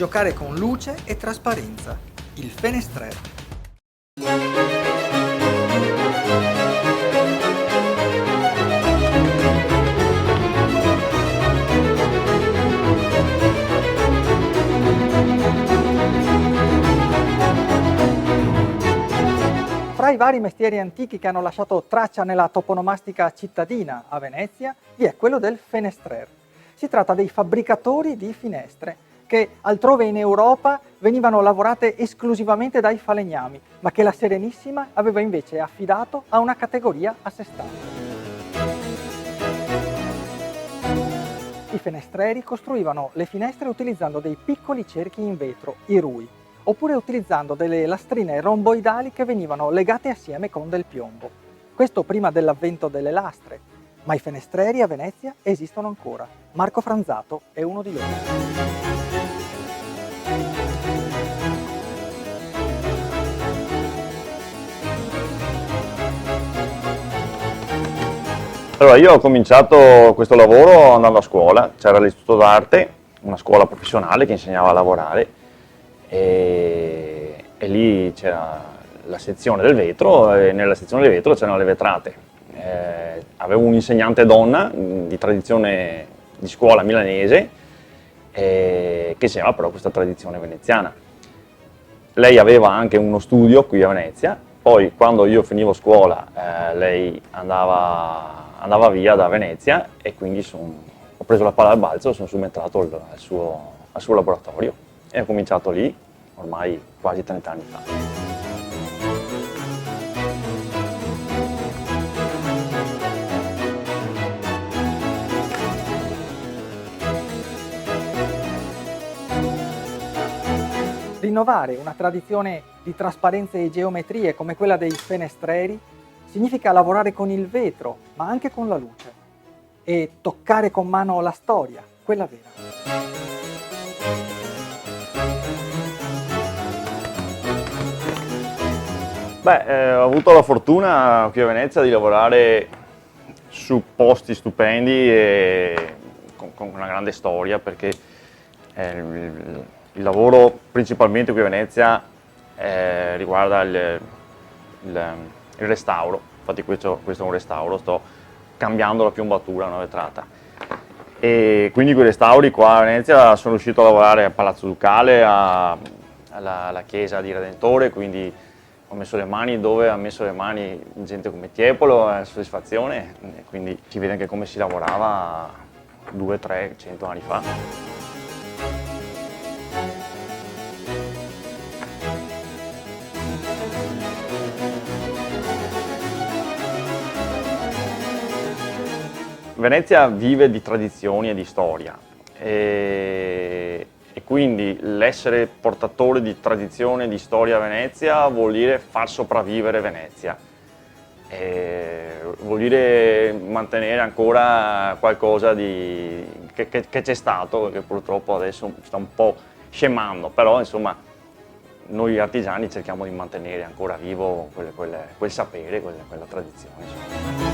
Giocare con luce e trasparenza. Il fenestrel. Fra i vari mestieri antichi che hanno lasciato traccia nella toponomastica cittadina a Venezia, vi è quello del fenestrer. Si tratta dei fabbricatori di finestre, che altrove in Europa venivano lavorate esclusivamente dai falegnami, ma che la Serenissima aveva invece affidato a una categoria a sé stante. I fenestreri costruivano le finestre utilizzando dei piccoli cerchi in vetro, i rui, oppure utilizzando delle lastrine romboidali che venivano legate assieme con del piombo. Questo prima dell'avvento delle lastre, ma i fenestreri a Venezia esistono ancora. Marco Franzato è uno di loro. Allora, io ho cominciato questo lavoro andando a scuola, c'era l'Istituto d'Arte, una scuola professionale che insegnava a lavorare e lì c'era la sezione del vetro e nella sezione del vetro c'erano le vetrate. Avevo un'insegnante donna di tradizione di scuola milanese che insegnava però questa tradizione veneziana. Lei aveva anche uno studio qui a Venezia, poi quando io finivo scuola lei andava via da Venezia e quindi ho preso la palla al balzo e sono subentrato al suo laboratorio e ho cominciato lì ormai quasi 30 anni fa. Rinnovare una tradizione di trasparenze e geometrie come quella dei fenestreri significa lavorare con il vetro, ma anche con la luce, e toccare con mano la storia, quella vera. Ho avuto la fortuna qui a Venezia di lavorare su posti stupendi e con una grande storia, perché il lavoro principalmente qui a Venezia riguarda il restauro. Infatti questo è un restauro, sto cambiando la piombatura, una vetrata. E quindi quei restauri qua a Venezia sono riuscito a lavorare a Palazzo Ducale, alla chiesa di Redentore, quindi ho messo le mani dove ha messo le mani gente come Tiepolo, soddisfazione, quindi si vede anche come si lavorava 200, 300, 100 anni fa. Venezia vive di tradizioni e di storia e quindi l'essere portatore di tradizione e di storia a Venezia vuol dire far sopravvivere Venezia, vuol dire mantenere ancora qualcosa che c'è stato, che purtroppo adesso sta un po' scemando, però insomma noi artigiani cerchiamo di mantenere ancora vivo quel sapere, quella tradizione. Insomma.